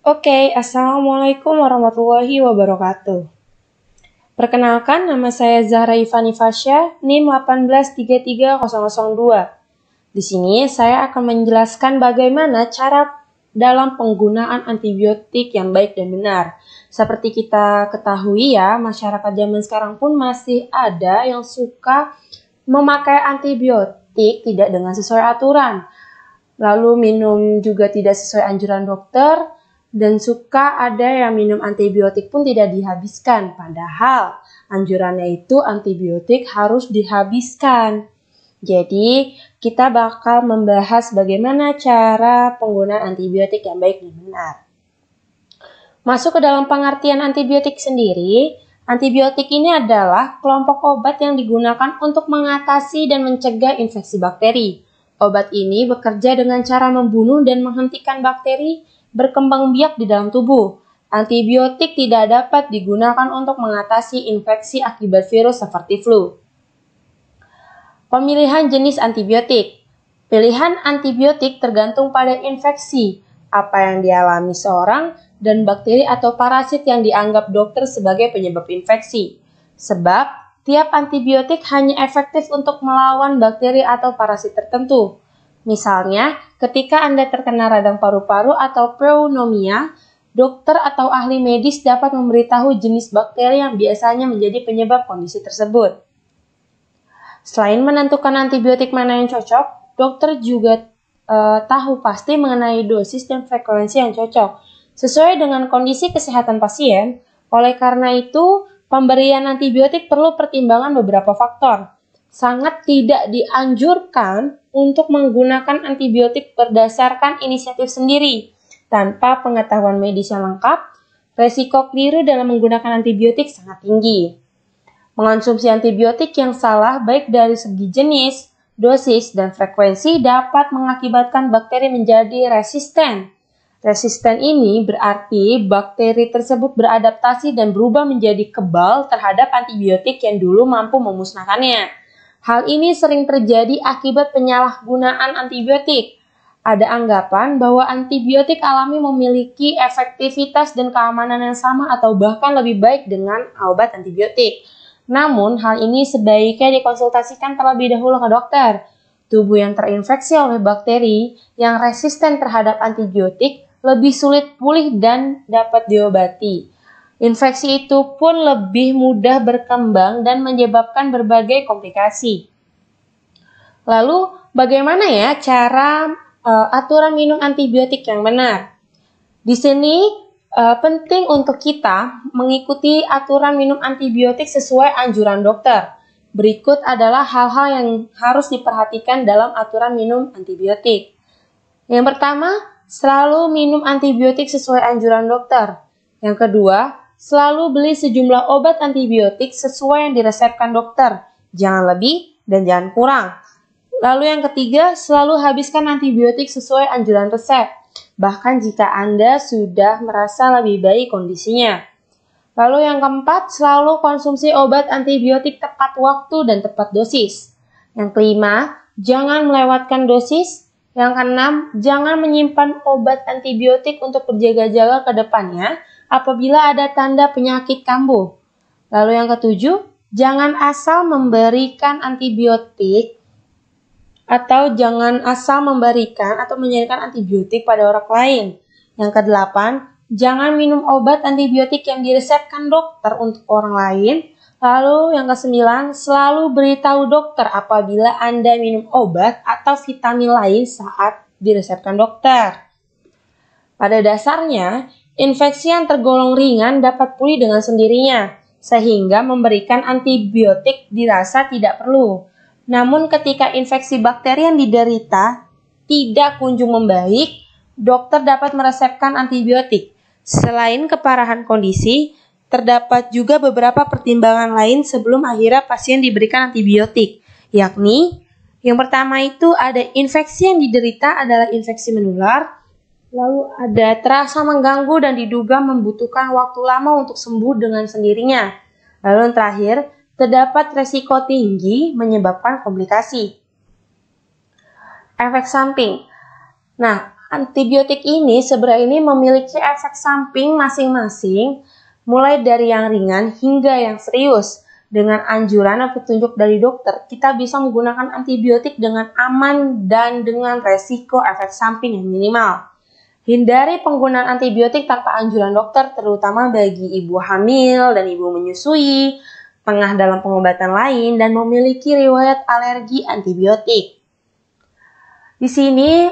Oke, Assalamualaikum warahmatullahi wabarakatuh. Perkenalkan, nama saya Zahra Ifani Fasya, NIM 1833002. Di sini saya akan menjelaskan bagaimana cara dalam penggunaan antibiotik yang baik dan benar. Seperti kita ketahui ya, masyarakat zaman sekarang pun masih ada yang suka memakai antibiotik tidak dengan sesuai aturan. Lalu minum juga tidak sesuai anjuran dokter, dan suka ada yang minum antibiotik pun tidak dihabiskan. Padahal anjurannya itu antibiotik harus dihabiskan. Jadi kita bakal membahas bagaimana cara penggunaan antibiotik yang baik dan benar. Masuk ke dalam pengertian antibiotik sendiri, antibiotik ini adalah kelompok obat yang digunakan untuk mengatasi dan mencegah infeksi bakteri. Obat ini bekerja dengan cara membunuh dan menghentikan bakteri berkembang biak di dalam tubuh. Antibiotik tidak dapat digunakan untuk mengatasi infeksi akibat virus seperti flu. Pemilihan jenis antibiotik. Pilihan antibiotik tergantung pada infeksi, apa yang dialami seorang, dan bakteri atau parasit yang dianggap dokter sebagai penyebab infeksi. Sebab, tiap antibiotik hanya efektif untuk melawan bakteri atau parasit tertentu. Misalnya, ketika Anda terkena radang paru-paru atau pneumonia, dokter atau ahli medis dapat memberitahu jenis bakteri yang biasanya menjadi penyebab kondisi tersebut. Selain menentukan antibiotik mana yang cocok, dokter juga tahu pasti mengenai dosis dan frekuensi yang cocok, sesuai dengan kondisi kesehatan pasien. Oleh karena itu, pemberian antibiotik perlu pertimbangan beberapa faktor. Sangat tidak dianjurkan untuk menggunakan antibiotik berdasarkan inisiatif sendiri. Tanpa pengetahuan medis yang lengkap, resiko keliru dalam menggunakan antibiotik sangat tinggi. Mengonsumsi antibiotik yang salah baik dari segi jenis, dosis, dan frekuensi dapat mengakibatkan bakteri menjadi resisten. Resisten ini berarti bakteri tersebut beradaptasi dan berubah menjadi kebal terhadap antibiotik yang dulu mampu memusnahkannya. Hal ini sering terjadi akibat penyalahgunaan antibiotik. Ada anggapan bahwa antibiotik alami memiliki efektivitas dan keamanan yang sama atau bahkan lebih baik dengan obat antibiotik. Namun, hal ini sebaiknya dikonsultasikan terlebih dahulu ke dokter. Tubuh yang terinfeksi oleh bakteri yang resisten terhadap antibiotik lebih sulit pulih dan dapat diobati. Infeksi itu pun lebih mudah berkembang dan menyebabkan berbagai komplikasi. Lalu, bagaimana ya cara aturan minum antibiotik yang benar? Di sini penting untuk kita mengikuti aturan minum antibiotik sesuai anjuran dokter. Berikut adalah hal-hal yang harus diperhatikan dalam aturan minum antibiotik. Yang pertama, selalu minum antibiotik sesuai anjuran dokter. Yang kedua, selalu beli sejumlah obat antibiotik sesuai yang diresepkan dokter. Jangan lebih dan jangan kurang. Lalu yang ketiga, selalu habiskan antibiotik sesuai anjuran resep. Bahkan jika Anda sudah merasa lebih baik kondisinya. Lalu yang keempat, selalu konsumsi obat antibiotik tepat waktu dan tepat dosis. Yang kelima, jangan melewatkan dosis. Yang keenam, jangan menyimpan obat antibiotik untuk berjaga-jaga ke depannya apabila ada tanda penyakit kambuh. Lalu yang ketujuh, jangan asal memberikan antibiotik atau jangan asal memberikan atau menyediakan antibiotik pada orang lain. Yang kedelapan, jangan minum obat antibiotik yang diresepkan dokter untuk orang lain. Lalu yang kesembilan, selalu beritahu dokter apabila Anda minum obat atau vitamin lain saat diresepkan dokter. Pada dasarnya, infeksi yang tergolong ringan dapat pulih dengan sendirinya, sehingga memberikan antibiotik dirasa tidak perlu. Namun ketika infeksi bakteri yang diderita tidak kunjung membaik, dokter dapat meresepkan antibiotik. Selain keparahan kondisi, terdapat juga beberapa pertimbangan lain sebelum akhirnya pasien diberikan antibiotik, yakni yang pertama itu ada infeksi yang diderita adalah infeksi menular. Lalu ada terasa mengganggu dan diduga membutuhkan waktu lama untuk sembuh dengan sendirinya. Lalu yang terakhir, terdapat resiko tinggi menyebabkan komplikasi. Efek samping. Nah, Antibiotik ini sebenarnya memiliki efek samping masing-masing, mulai dari yang ringan hingga yang serius. Dengan anjuran dan petunjuk dari dokter, kita bisa menggunakan antibiotik dengan aman dan dengan resiko efek samping yang minimal. Hindari penggunaan antibiotik tanpa anjuran dokter, terutama bagi ibu hamil dan ibu menyusui, tengah dalam pengobatan lain, dan memiliki riwayat alergi antibiotik. Di sini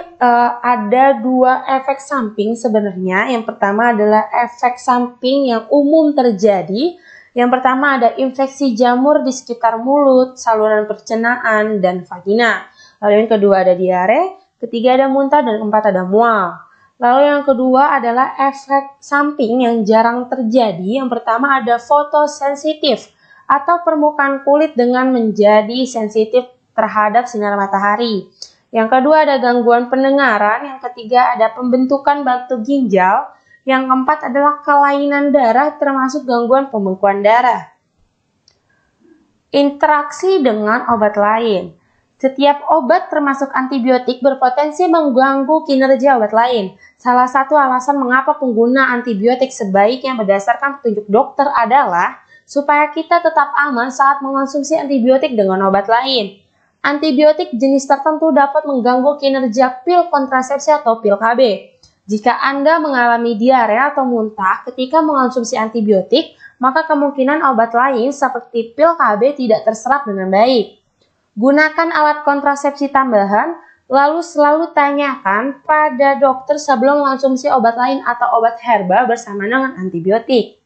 ada dua efek samping sebenarnya. Yang pertama adalah efek samping yang umum terjadi. Yang pertama ada infeksi jamur di sekitar mulut, saluran pencernaan, dan vagina. Lalu yang kedua ada diare, ketiga ada muntah, dan keempat ada mual. Lalu yang kedua adalah efek samping yang jarang terjadi. Yang pertama ada fotosensitif atau permukaan kulit dengan menjadi sensitif terhadap sinar matahari. Yang kedua ada gangguan pendengaran, yang ketiga ada pembentukan batu ginjal, yang keempat adalah kelainan darah termasuk gangguan pembekuan darah. Interaksi dengan obat lain. Setiap obat termasuk antibiotik berpotensi mengganggu kinerja obat lain. Salah satu alasan mengapa pengguna antibiotik sebaiknya berdasarkan petunjuk dokter adalah supaya kita tetap aman saat mengonsumsi antibiotik dengan obat lain. Antibiotik jenis tertentu dapat mengganggu kinerja pil kontrasepsi atau pil KB. Jika Anda mengalami diare atau muntah ketika mengonsumsi antibiotik, maka kemungkinan obat lain seperti pil KB tidak terserap dengan baik. Gunakan alat kontrasepsi tambahan, lalu selalu tanyakan pada dokter sebelum mengonsumsi obat lain atau obat herbal bersama dengan antibiotik.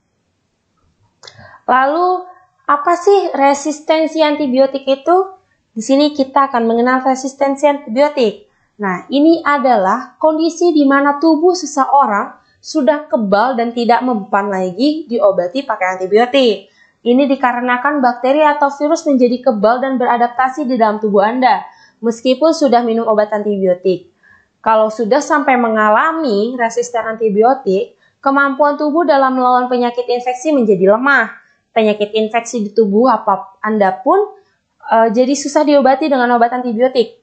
Lalu, apa sih resistensi antibiotik itu? Di sini kita akan mengenal resistensi antibiotik. Nah, ini adalah kondisi di mana tubuh seseorang sudah kebal dan tidak mempan lagi diobati pakai antibiotik. Ini dikarenakan bakteri atau virus menjadi kebal dan beradaptasi di dalam tubuh Anda, meskipun sudah minum obat antibiotik. Kalau sudah sampai mengalami resisten antibiotik, kemampuan tubuh dalam melawan penyakit infeksi menjadi lemah. Penyakit infeksi di tubuh Anda pun jadi susah diobati dengan obat antibiotik.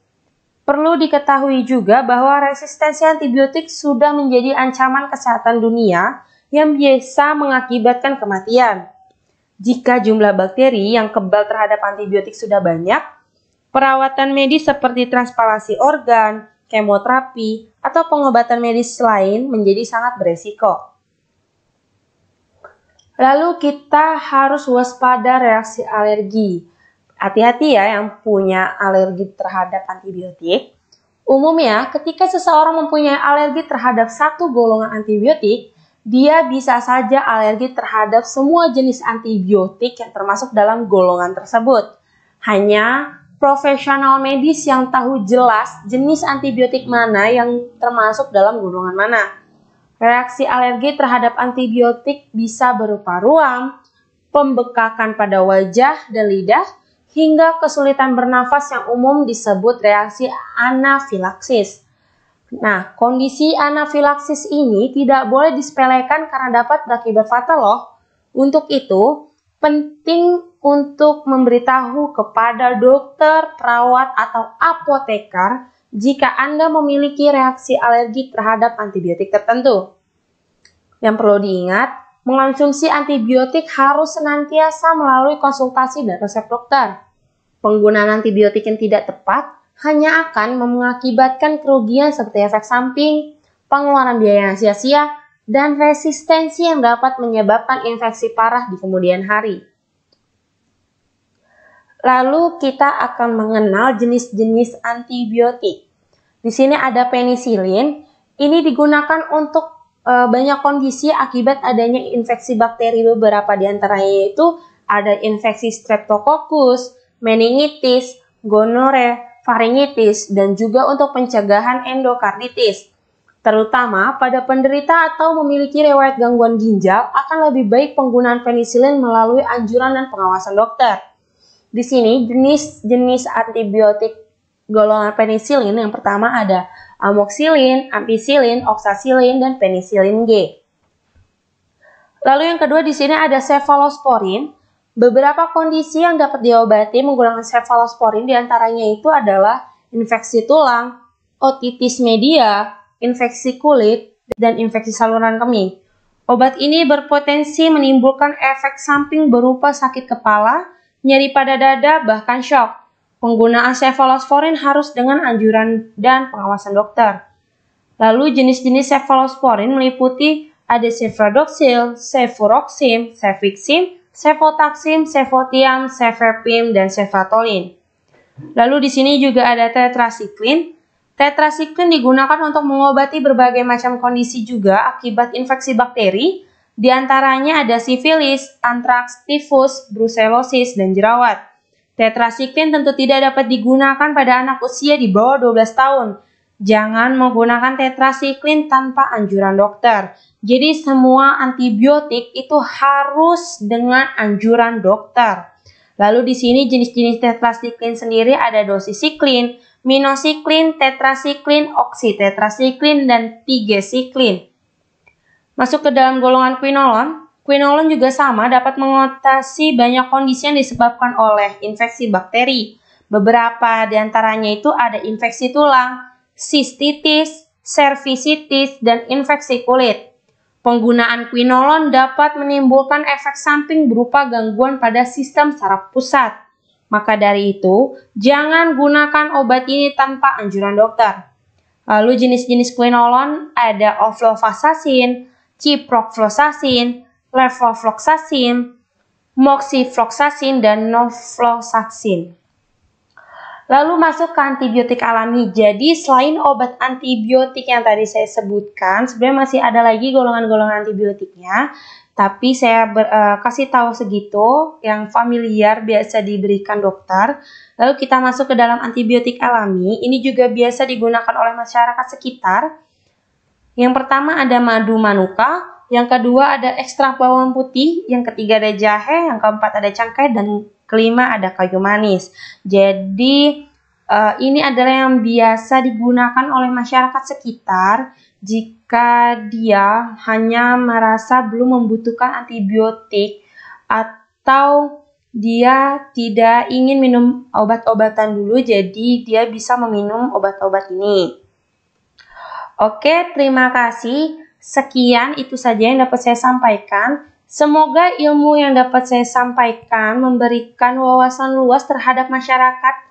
Perlu diketahui juga bahwa resistensi antibiotik sudah menjadi ancaman kesehatan dunia yang bisa mengakibatkan kematian. Jika jumlah bakteri yang kebal terhadap antibiotik sudah banyak, perawatan medis seperti transplantasi organ, kemoterapi, atau pengobatan medis lain menjadi sangat beresiko. Lalu kita harus waspada reaksi alergi. Hati-hati ya yang punya alergi terhadap antibiotik. Umumnya ketika seseorang mempunyai alergi terhadap satu golongan antibiotik, dia bisa saja alergi terhadap semua jenis antibiotik yang termasuk dalam golongan tersebut. Hanya profesional medis yang tahu jelas jenis antibiotik mana yang termasuk dalam golongan mana. Reaksi alergi terhadap antibiotik bisa berupa ruam, pembekakan pada wajah dan lidah, hingga kesulitan bernafas yang umum disebut reaksi anafilaksis. Nah, kondisi anafilaksis ini tidak boleh disepelekan karena dapat berakibat fatal loh. Untuk itu, penting untuk memberitahu kepada dokter, perawat, atau apoteker jika Anda memiliki reaksi alergi terhadap antibiotik tertentu. Yang perlu diingat, mengonsumsi antibiotik harus senantiasa melalui konsultasi dan resep dokter. Penggunaan antibiotik yang tidak tepat hanya akan mengakibatkan kerugian seperti efek samping, pengeluaran biaya yang sia-sia, dan resistensi yang dapat menyebabkan infeksi parah di kemudian hari. Lalu kita akan mengenal jenis-jenis antibiotik. Di sini ada penisilin. Ini digunakan untuk banyak kondisi akibat adanya infeksi bakteri. Beberapa di antaranya yaitu ada infeksi streptococcus, meningitis, gonore, faringitis, dan juga untuk pencegahan endokarditis. Terutama pada penderita atau memiliki riwayat gangguan ginjal, akan lebih baik penggunaan penisilin melalui anjuran dan pengawasan dokter. Di sini jenis-jenis antibiotik golongan penisilin yang pertama ada amoxicillin, ampicillin, oxacillin, dan penisilin G. Lalu yang kedua di sini ada cefalosporin. Beberapa kondisi yang dapat diobati menggunakan cefalosporin diantaranya itu adalah infeksi tulang, otitis media, infeksi kulit, dan infeksi saluran kemih. Obat ini berpotensi menimbulkan efek samping berupa sakit kepala, nyeri pada dada, bahkan syok. Penggunaan cefalosporin harus dengan anjuran dan pengawasan dokter. Lalu jenis-jenis cefalosporin meliputi ada cefuroxime, cefuroxime, cefixime, cefotaxime, cefotiam, cefepime, dan cefratolin. Lalu di sini juga ada tetrasiklin. Tetrasiklin digunakan untuk mengobati berbagai macam kondisi juga akibat infeksi bakteri, di antaranya ada sifilis, antraks, tifus, brusellosis, dan jerawat. Tetrasiklin tentu tidak dapat digunakan pada anak usia di bawah 12 tahun. Jangan menggunakan tetrasiklin tanpa anjuran dokter. Jadi semua antibiotik itu harus dengan anjuran dokter. Lalu di sini jenis-jenis tetrasiklin sendiri ada dosisiklin, minosiklin, tetrasiklin, oksitetrasiklin, dan tigesiklin. Masuk ke dalam golongan quinolon. Quinolon juga sama dapat mengatasi banyak kondisi yang disebabkan oleh infeksi bakteri. Beberapa di antaranya itu ada infeksi tulang, sistitis, cervicitis, dan infeksi kulit. Penggunaan quinolon dapat menimbulkan efek samping berupa gangguan pada sistem saraf pusat. Maka dari itu, jangan gunakan obat ini tanpa anjuran dokter. Lalu jenis-jenis quinolon ada oflofaxacin, ciprofloxacin, levofloxacin, moxifloxacin, dan norfloxacin. Lalu masuk ke antibiotik alami. Jadi selain obat antibiotik yang tadi saya sebutkan, sebenarnya masih ada lagi golongan-golongan antibiotiknya. Tapi saya kasih tahu segitu yang familiar biasa diberikan dokter. Lalu kita masuk ke dalam antibiotik alami. Ini juga biasa digunakan oleh masyarakat sekitar. Yang pertama ada madu manuka, yang kedua ada ekstrak bawang putih, yang ketiga ada jahe, yang keempat ada cangkeh, dan kelima ada kayu manis. Jadi ini adalah yang biasa digunakan oleh masyarakat sekitar jika dia hanya merasa belum membutuhkan antibiotik atau dia tidak ingin minum obat-obatan dulu, jadi dia bisa meminum obat-obat ini. Oke, terima kasih. Sekian itu saja yang dapat saya sampaikan. Semoga ilmu yang dapat saya sampaikan memberikan wawasan luas terhadap masyarakat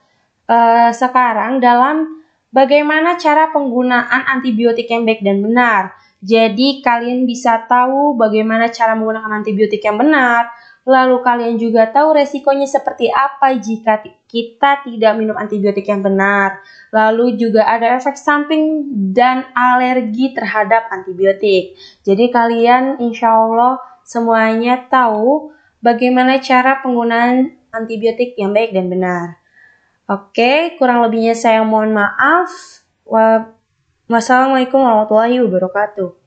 sekarang dalam bagaimana cara penggunaan antibiotik yang baik dan benar. Jadi kalian bisa tahu bagaimana cara menggunakan antibiotik yang benar, lalu kalian juga tahu resikonya seperti apa jika kita tidak minum antibiotik yang benar. Lalu juga ada efek samping dan alergi terhadap antibiotik. Jadi kalian insya Allah semuanya tahu bagaimana cara penggunaan antibiotik yang baik dan benar. Oke, kurang lebihnya saya mohon maaf. Wassalamualaikum warahmatullahi wabarakatuh.